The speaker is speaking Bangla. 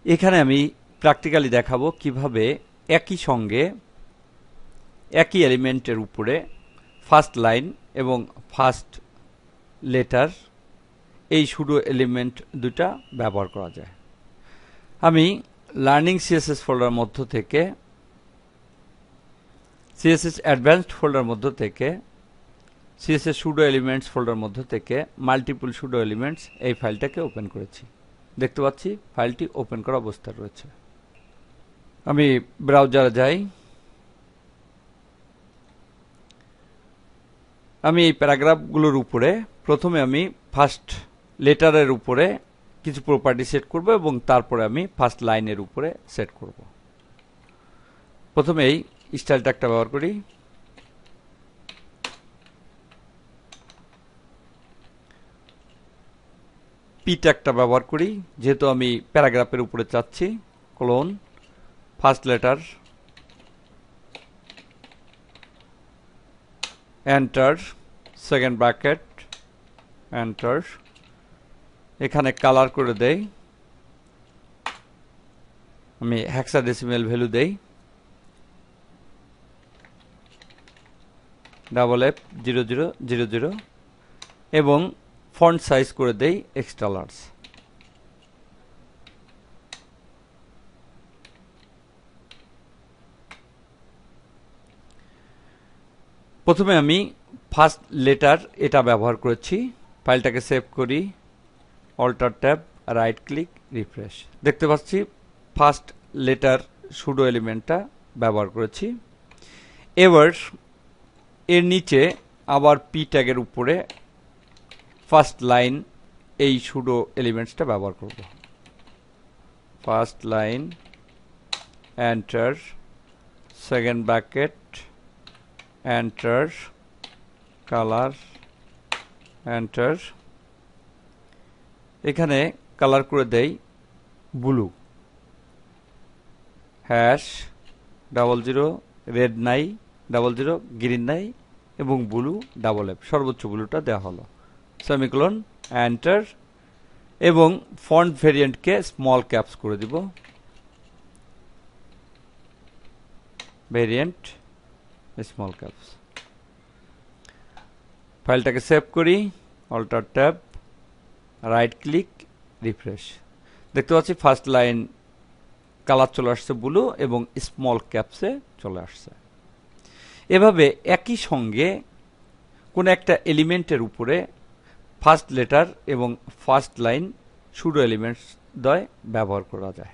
এখানে আমি প্র্যাকটিক্যালি দেখাবো কিভাবে একই সঙ্গে একই এলিমেন্টের উপরে ফার্স্ট লাইন এবং ফার্স্ট লেটার এই সুডো এলিমেন্ট দুটা ব্যবহার করা যায়। আমি লার্নিং সিএসএস ফোল্ডার মধ্য থেকে সিএসএস অ্যাডভান্সড ফোল্ডার মধ্য থেকে সিএসএস সুডো এলিমেন্টস ফোল্ডার মধ্য থেকে মাল্টিপল সুডো এলিমেন্টস এই ফাইলটাকে ওপেন করেছি। দেখতে পাচ্ছি ফাইলটি ওপেন করা অবস্থায় রয়েছে। আমি ব্রাউজারে যাই। আমি এই প্যারাগ্রাফগুলোর উপরে প্রথমে আমি ফার্স্ট লেটারের উপরে কিছু প্রপার্টি সেট করব এবং তারপরে আমি ফার্স্ট লাইনের উপরে সেট করব। প্রথমে এই স্টাইল ট্যাগটা ব্যবহার করি। পি ট্যাগটা ব্যবহার করি যেহেতু আমি প্যারাগ্রাফের উপরে চাচ্ছি। Colon first letter enter second bracket enter. এখানে কালার করে দেই, আমি হেক্সাডেসিমেল ভ্যালু দেই FF0000 এবং ফন্ট সাইজ করে দেই এক্সট্রা লার্জ। প্রথমে আমি ফার্স্ট লেটার এটা ব্যবহার করেছি। ফাইলটাকে সেভ করি, alter tab, right click, refresh. দেখতে পাচ্ছি ফার্স্ট লেটার সুডো এলিমেন্টটা ব্যবহার করেছি। এবার এর নিচে আবার পি ট্যাগের উপরে ফার্স্ট লাইন এই সুডো এলিমেন্টসটা ব্যবহার করব। First line enter second bracket enter colour enter. এখানে কালার করে দেই ব্লু, হ্যাশ 00 রেড নাই 00 গ্রিন নাই এবং ব্লু FF সর্বোচ্চ ব্লুটা দেওয়া হলো। সেমিকোলন এন্টার এবং ফন্ট ভেরিয়েন্টকে স্মল ক্যাপস করে দিব। Variant small caps. ফাইলটাকে সেভ করি, alter tab, right click, refresh. দেখতে পাচ্ছি ফার্স্ট লাইন কালার চলে আসছে ব্লু এবং স্মল ক্যাপসে চলে আসছে। এভাবে একই সঙ্গে কোন একটা এলিমেন্টের উপরে ফার্স্ট লেটার এবং ফার্স্ট লাইন সুডো এলিমেন্টস দ্বয় ব্যবহার করা যায়।